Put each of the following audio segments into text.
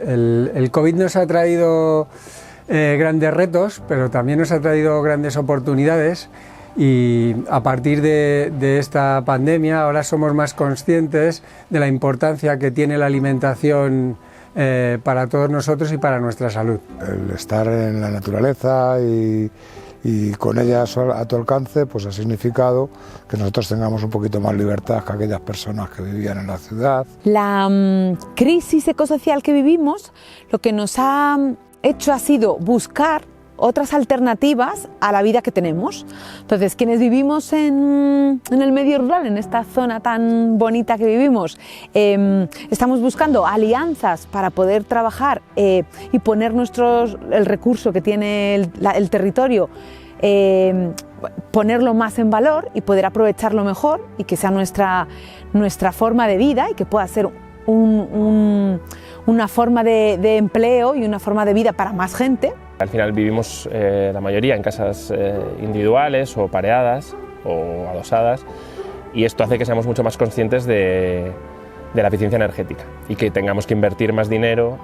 el COVID nos ha traído grandes retos, pero también nos ha traído grandes oportunidades, y a partir de esta pandemia ahora somos más conscientes de la importancia que tiene la alimentación para todos nosotros y para nuestra salud. El estar en la naturaleza y con ella a tu alcance, pues ha significado que nosotros tengamos un poquito más libertad que aquellas personas que vivían en la ciudad. La crisis ecosocial que vivimos lo que nos ha hecho ha sido buscar otras alternativas a la vida que tenemos. Entonces, quienes vivimos en el medio rural, en esta zona tan bonita que vivimos, estamos buscando alianzas para poder trabajar y poner el recurso que tiene el territorio, ponerlo más en valor y poder aprovecharlo mejor, y que sea nuestra forma de vida, y que pueda ser una forma de empleo y una forma de vida para más gente. Al final vivimos la mayoría en casas individuales o pareadas o adosadas, y esto hace que seamos mucho más conscientes de la eficiencia energética y que tengamos que invertir más dinero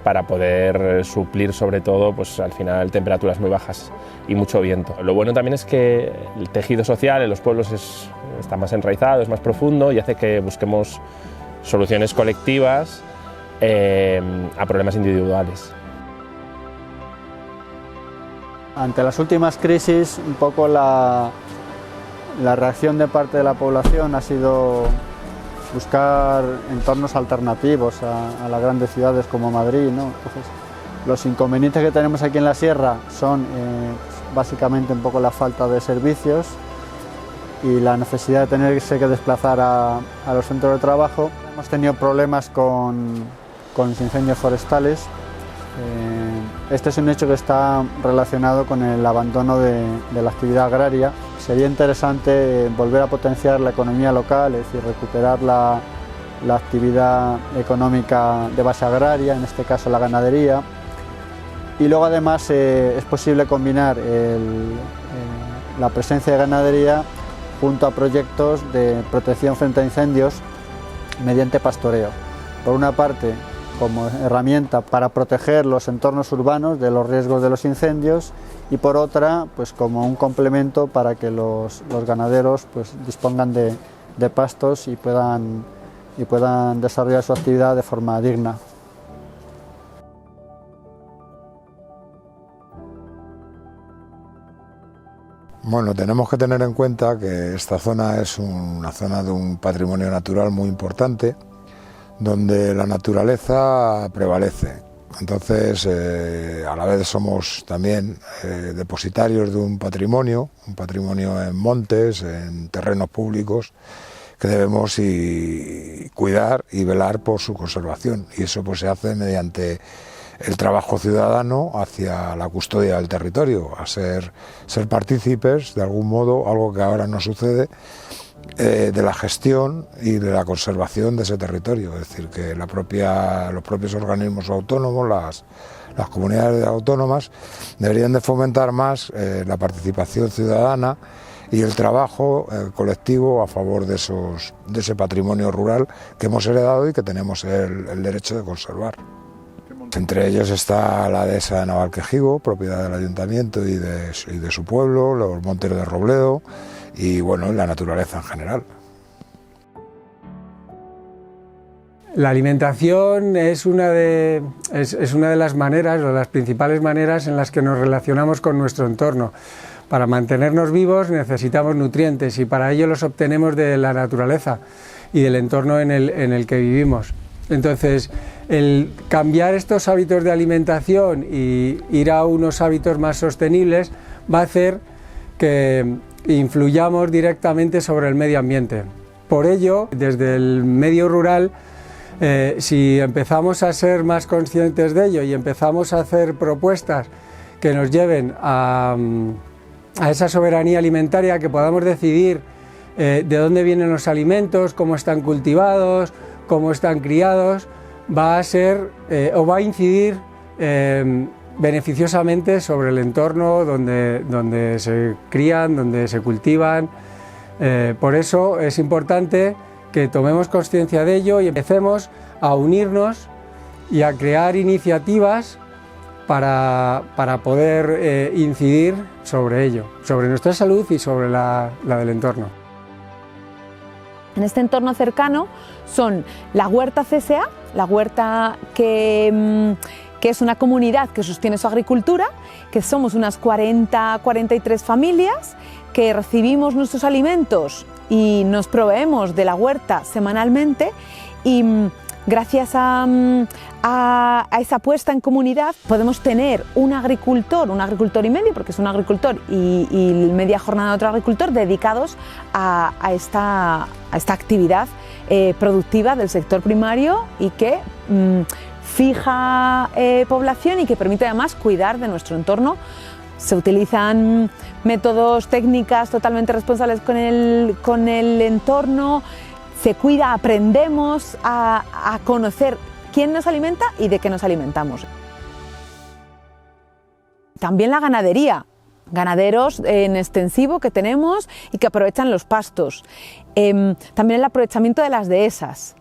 para poder suplir, sobre todo, pues al final, temperaturas muy bajas y mucho viento. Lo bueno también es que el tejido social en los pueblos está más enraizado, es más profundo, y hace que busquemos soluciones colectivas a problemas individuales. Ante las últimas crisis, un poco la reacción de parte de la población ha sido buscar entornos alternativos a las grandes ciudades como Madrid, ¿no? Entonces, los inconvenientes que tenemos aquí en la sierra son básicamente un poco la falta de servicios y la necesidad de tenerse que desplazar a los centros de trabajo. Hemos tenido problemas con los incendios forestales. Este es un hecho que está relacionado con el abandono de la actividad agraria. Sería interesante volver a potenciar la economía local, es decir, recuperar la actividad económica de base agraria, en este caso la ganadería. Y luego además es posible combinar la presencia de ganadería junto a proyectos de protección frente a incendios mediante pastoreo. Por una parte, como herramienta para proteger los entornos urbanos de los riesgos de los incendios, y por otra, pues como un complemento para que los ganaderos pues dispongan de pastos y puedan desarrollar su actividad de forma digna. Bueno, tenemos que tener en cuenta que esta zona es una zona de un patrimonio natural muy importante, donde la naturaleza prevalece. Entonces, a la vez somos también depositarios de un patrimonio en montes, en terrenos públicos, que debemos cuidar y velar por su conservación. Y eso pues se hace mediante el trabajo ciudadano hacia la custodia del territorio, a ser partícipes, de algún modo, algo que ahora no sucede, de la gestión y de la conservación de ese territorio. Es decir, que los propios organismos autónomos, las comunidades autónomas, deberían de fomentar más la participación ciudadana y el trabajo colectivo a favor de ese patrimonio rural que hemos heredado y que tenemos el derecho de conservar. Entre ellos está la dehesa de Navalquejigo, propiedad del ayuntamiento y de su pueblo, los montes de Robledo y bueno, la naturaleza en general. La alimentación es una de las maneras, o las principales maneras en las que nos relacionamos con nuestro entorno. Para mantenernos vivos necesitamos nutrientes, y para ello los obtenemos de la naturaleza y del entorno en el que vivimos. Entonces, el cambiar estos hábitos de alimentación y ir a unos hábitos más sostenibles va a hacer que influyamos directamente sobre el medio ambiente. Por ello, desde el medio rural, si empezamos a ser más conscientes de ello y empezamos a hacer propuestas que nos lleven a esa soberanía alimentaria, que podamos decidir de dónde vienen los alimentos, cómo están cultivados, cómo están criados, va a incidir beneficiosamente sobre el entorno donde se crían, donde se cultivan. Por eso es importante que tomemos conciencia de ello y empecemos a unirnos y a crear iniciativas para poder incidir sobre ello, sobre nuestra salud y sobre la del entorno. En este entorno cercano son la Huerta CSA, la huerta que es una comunidad que sostiene su agricultura, que somos unas 43 familias que recibimos nuestros alimentos y nos proveemos de la huerta semanalmente, y gracias a esa puesta en comunidad podemos tener un agricultor y medio, porque es un agricultor y media jornada de otro agricultor, dedicados a esta actividad productiva del sector primario y que fija población y que permite además cuidar de nuestro entorno. Se utilizan métodos, técnicas totalmente responsables con el entorno, se cuida, aprendemos a conocer quién nos alimenta y de qué nos alimentamos. También la ganadería, ganaderos en extensivo que tenemos y que aprovechan los pastos. También el aprovechamiento de las dehesas.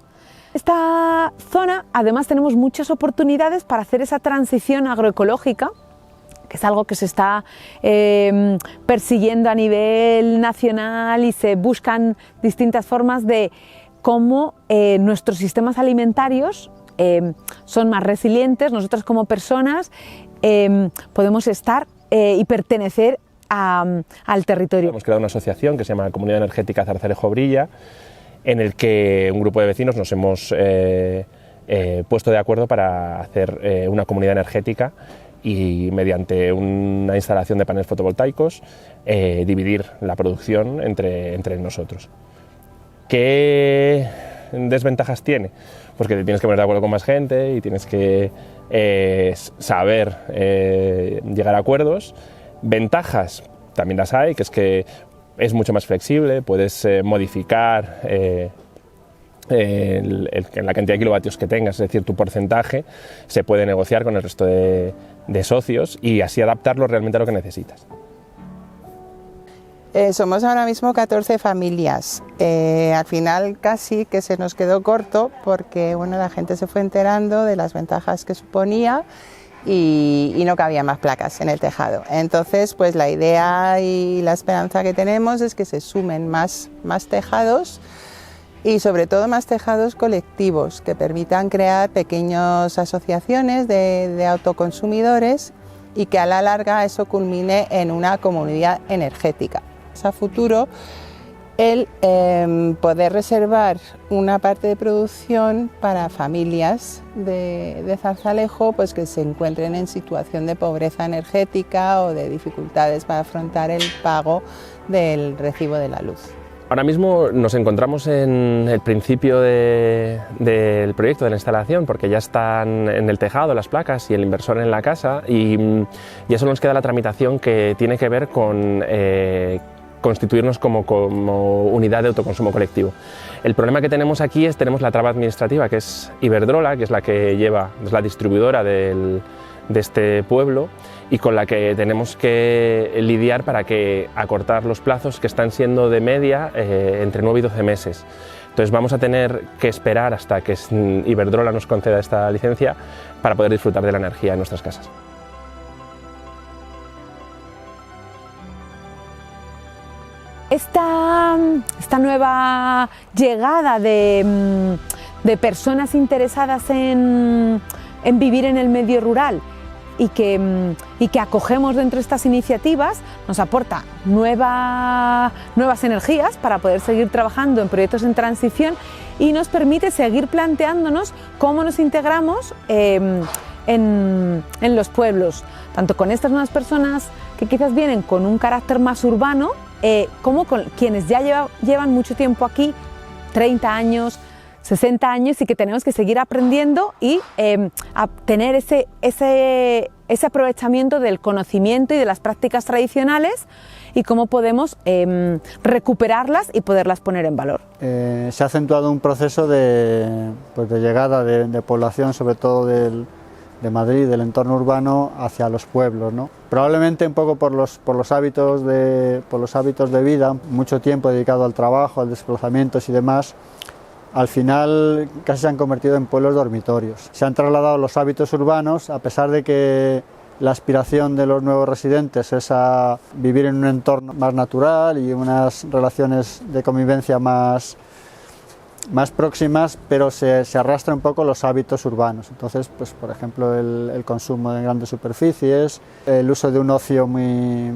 Esta zona además tenemos muchas oportunidades para hacer esa transición agroecológica, que es algo que se está persiguiendo a nivel nacional, y se buscan distintas formas de cómo nuestros sistemas alimentarios son más resilientes. Nosotros como personas podemos estar y pertenecer al territorio. Hemos creado una asociación que se llama Comunidad Energética Zarzalejo Brilla, en el que un grupo de vecinos nos hemos puesto de acuerdo para hacer una comunidad energética y, mediante una instalación de paneles fotovoltaicos, dividir la producción entre nosotros. ¿Qué desventajas tiene? Pues que te tienes que poner de acuerdo con más gente y tienes que saber llegar a acuerdos. Ventajas también las hay, que es que es mucho más flexible, puedes modificar la cantidad de kilovatios que tengas, es decir, tu porcentaje se puede negociar con el resto de socios y así adaptarlo realmente a lo que necesitas. Somos ahora mismo 14 familias. Al final casi que se nos quedó corto porque bueno, la gente se fue enterando de las ventajas que suponía y no cabía más placas en el tejado. Entonces, pues la idea y la esperanza que tenemos es que se sumen más tejados, y sobre todo más tejados colectivos que permitan crear pequeñas asociaciones de autoconsumidores y que a la larga eso culmine en una comunidad energética. A futuro, el poder reservar una parte de producción para familias de Zarzalejo, pues que se encuentren en situación de pobreza energética o de dificultades para afrontar el pago del recibo de la luz. Ahora mismo nos encontramos en el principio del proyecto de la instalación, porque ya están en el tejado las placas y el inversor en la casa, y ya solo nos queda la tramitación que tiene que ver con constituirnos como unidad de autoconsumo colectivo. El problema que tenemos aquí es tenemos la traba administrativa, que es Iberdrola, que es la que es la distribuidora de este pueblo, y con la que tenemos que lidiar para acortar los plazos, que están siendo de media entre 9 y 12 meses. Entonces vamos a tener que esperar hasta que Iberdrola nos conceda esta licencia para poder disfrutar de la energía en nuestras casas. Esta nueva llegada de personas interesadas en vivir en el medio rural y que acogemos dentro de estas iniciativas nos aporta nuevas energías para poder seguir trabajando en proyectos en transición, y nos permite seguir planteándonos cómo nos integramos en los pueblos, tanto con estas nuevas personas que quizás vienen con un carácter más urbano, como con quienes ya llevan mucho tiempo aquí, 30 años, 60 años, y que tenemos que seguir aprendiendo y a tener ese aprovechamiento del conocimiento y de las prácticas tradicionales, y cómo podemos recuperarlas y poderlas poner en valor. Se ha acentuado un proceso de llegada de población, sobre todo de Madrid, del entorno urbano, hacia los pueblos, ¿no? Probablemente un poco por los hábitos de vida, mucho tiempo dedicado al trabajo, a desplazamientos y demás, al final casi se han convertido en pueblos dormitorios. Se han trasladado los hábitos urbanos, a pesar de que la aspiración de los nuevos residentes es a vivir en un entorno más natural y unas relaciones de convivencia más próximas, pero se arrastran un poco los hábitos urbanos. Entonces, pues, por ejemplo, el consumo de grandes superficies, el uso de un ocio muy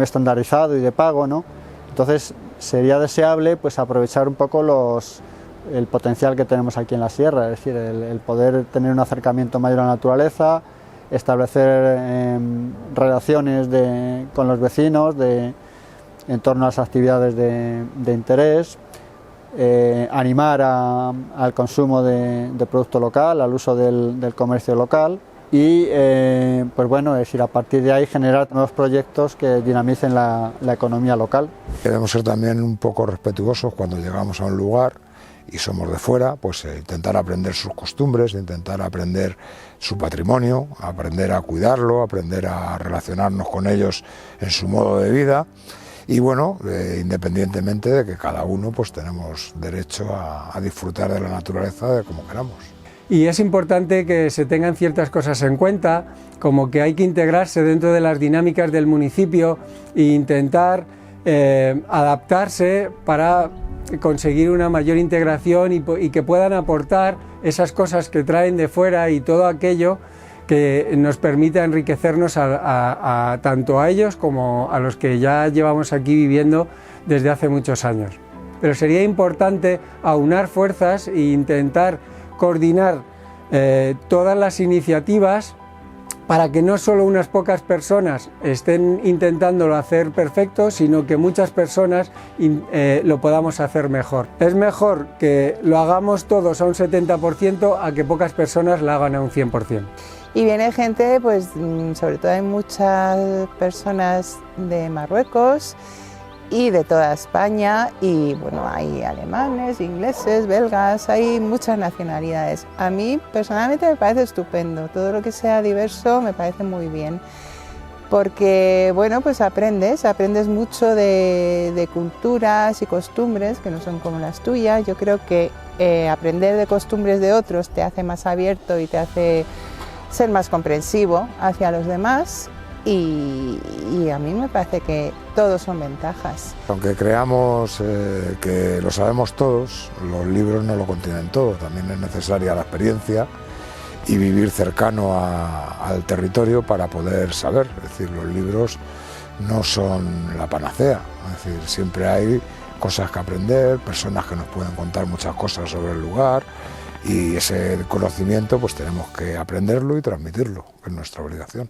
estandarizado y de pago, ¿no? Entonces, sería deseable pues, aprovechar un poco el potencial que tenemos aquí en la sierra, es decir, el poder tener un acercamiento mayor a la naturaleza, establecer relaciones con los vecinos en torno a las actividades de interés, animar al consumo de producto local, al uso del comercio local y pues bueno, es decir, a partir de ahí generar nuevos proyectos que dinamicen la economía local. Debemos ser también un poco respetuosos cuando llegamos a un lugar y somos de fuera, pues intentar aprender sus costumbres, intentar aprender su patrimonio, aprender a cuidarlo, aprender a relacionarnos con ellos en su modo de vida. Y bueno, independientemente de que cada uno pues tenemos derecho a disfrutar de la naturaleza de como queramos. Y es importante que se tengan ciertas cosas en cuenta, como que hay que integrarse dentro de las dinámicas del municipio e intentar adaptarse para conseguir una mayor integración y que puedan aportar esas cosas que traen de fuera y todo aquello que nos permita enriquecernos tanto a ellos como a los que ya llevamos aquí viviendo desde hace muchos años. Pero sería importante aunar fuerzas e intentar coordinar todas las iniciativas para que no solo unas pocas personas estén intentándolo hacer perfecto, sino que muchas personas lo podamos hacer mejor. Es mejor que lo hagamos todos a un 70% a que pocas personas lo hagan a un 100%. Y viene gente, pues sobre todo hay muchas personas de Marruecos y de toda España, y bueno, hay alemanes, ingleses, belgas, hay muchas nacionalidades. A mí personalmente me parece estupendo, todo lo que sea diverso me parece muy bien, porque bueno, pues aprendes mucho de culturas y costumbres que no son como las tuyas. Yo creo que aprender de costumbres de otros te hace más abierto y te hace ser más comprensivo hacia los demás. Y a mí me parece que todos son ventajas. Aunque creamos que lo sabemos todos, los libros no lo contienen todo, también es necesaria la experiencia y vivir cercano al territorio para poder saber. Es decir, los libros no son la panacea, es decir, siempre hay cosas que aprender, personas que nos pueden contar muchas cosas sobre el lugar, y ese conocimiento pues tenemos que aprenderlo y transmitirlo, que es nuestra obligación.